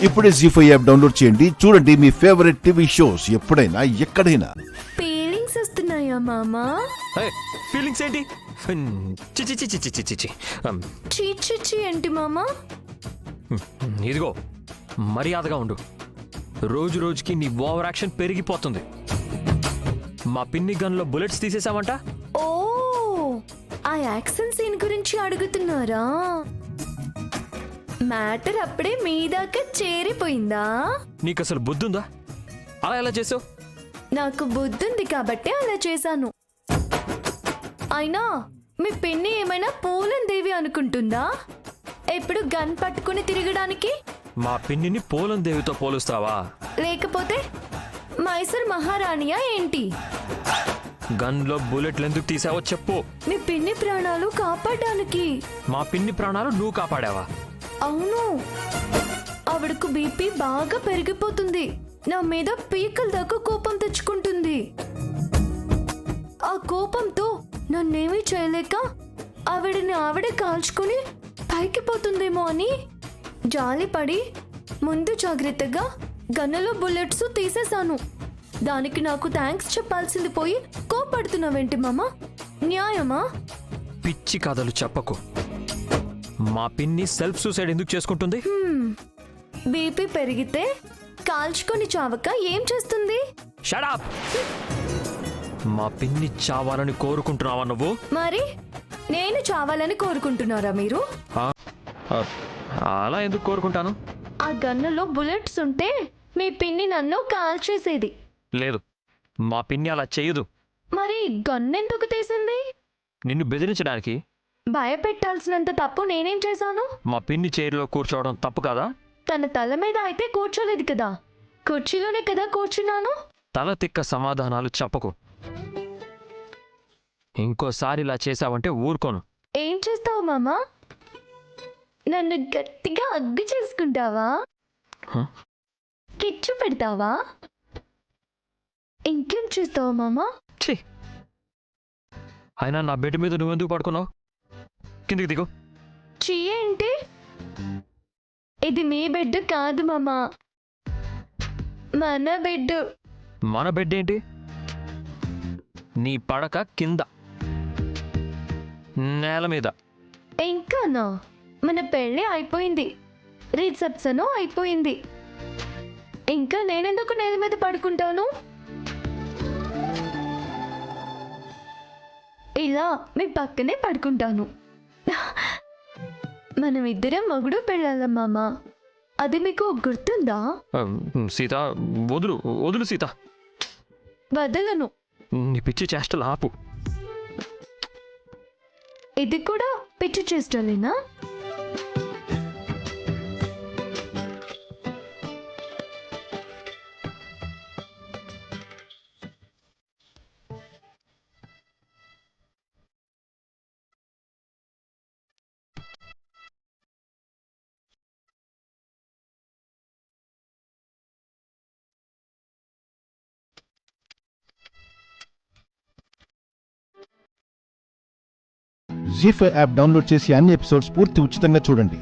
ఇప్పుడే జీ5 app download చేయండి. చూడండి మీ ఫేవరెట్ టీవీ షోస్ ఎప్పుడైనా ఎక్కడైనా. ఫీలింగ్స్ వస్తున్నాయా మామా? ఫీలింగ్స్ ఏంటి? చిచి చిచి చిచి చిచి చీచి ఏంటి మామా? ఇదిగో మర్యాదగా ఉండు. రోజు రోజుకి నీ ఓవర్ యాక్షన్ పెరిగిపోతుంది. మా పిన్ని గన్లో బుల్లెట్స్ తీసేసావంట. ఓ, ఆ యాక్షన్ సీన్ గురించి అడుగుతున్నారా? మ్యాటర్ అప్పుడే మీ దాకా చేరిపోయిందా? నీకు అసలు బుద్ధుందా? అలా ఎలా చేసావు? నాకు బుద్ధుంది కాబట్టి అలా చేశాను. అయినా మీ పిన్ని ఏమైనా పోలన్ దేవి అనుకుంటుందా ఎప్పుడు గన్ పట్టుకుని తిరగడానికి? మా పిన్నిని పోలన్ దేవితో పోలుస్తావా? లేకపోతే మైసూర్ మహారాణియా ఏంటి? గన్లో బుల్లెట్లు ఎందుకు తీసావో చెప్పు. మీ పిన్ని ప్రాణాలు కాపాడడానికి. మా పిన్ని ప్రాణాలు నువ్వు కాపాడావా? అవును, ఆవిడకు బీపీ బాగా పెరిగిపోతుంది. నా మీద పీకల దాకా కోపం తెచ్చుకుంటుంది. ఆ కోపంతో నన్నేమీ చేయలేక ఆవిడని కాల్చుకుని పైకి పోతుందేమో అని జాలిపడి ముందు జాగ్రత్తగా గన్నులో బుల్లెట్స్ తీసేశాను. దానికి నాకు థ్యాంక్స్ చెప్పాల్సింది పోయి కోపడుతున్నావేంటి మామా? న్యాయమా? పిచ్చి కథలు చెప్పకు. మా పిన్ని సెల్ఫ్ సూసైడ్ ఎందుకు చేసుకుంటుంది? బీపీ పెరిగితే కాల్చుకొని చావక ఏం చేస్తుంది? Shut up. మా పిన్ని చావాలని కోరుకుంటున్నావా నువ్వు? మరి నేను చావాలని కోరుకుంటున్నారా మీరు? అలా ఎందుకు కోరుకుంటాను? ఆ గన్నులో బుల్లెట్స్ ఉంటే మీ పిన్ని నన్ను కాల్చేసేది. లేదు, మా పిన్ని అలా చేయదు. మరి గన్నెందుకు తీసింది? నిన్ను బెదిరించడానికి. భయపెట్టాల్సినంత తప్పు నేనేం చేశాను? మా పిన్ని చైర్లో కూర్చోవడం తప్పు కదా? తన తల మీద అయితే కూర్చోలేదు కదా, కుర్చీలోనే కదా కూర్చున్నాను. తల తిక్క సమాధానాలు చెప్పకు. ఇంకోసారి ఇలా చేసావంటే ఊరుకోను. ఏం చేస్తావు మామా? నన్ను గట్టిగా అగ్గు చేసుకుంటావా? కిచ్చు పెడతావా? ఇంకేం చేస్తావు మామా? ఛీ, అయినా నా బెడ్ మీద నువ్వెందుకు పడుకున్నావు? కిందికి దిగు. చీ ఏంటి? ఇది మీ బెడ్ కాదు మామా, మన బెడ్. మన బెడ్ ఏంటి? నీ పడక కింద, నేల మీద. ఇంకానా? మన పెళ్ళి అయిపోయింది, రిసెప్షన్ అయిపోయింది. ఇంకా నేనెందుకు నేల మీద పడుకుంటాను? ఇలా మీ పక్కనే పడుకుంటాను. మనం ఇద్దరం మొగుడు పెళ్ళాలం మామా, అది మీకు గుర్తుందా? సీత, వదులు వదులు సీత. వదలను. నీ పిచ్చి చేష్టలు ఆపు. ఇది కూడా పిచ్చి చేస్తాలేనా? జీ5 యాప్ డౌన్లోడ్ చేసి అన్ని ఎపిసోడ్స్ పూర్తి ఉచితంగా చూడండి.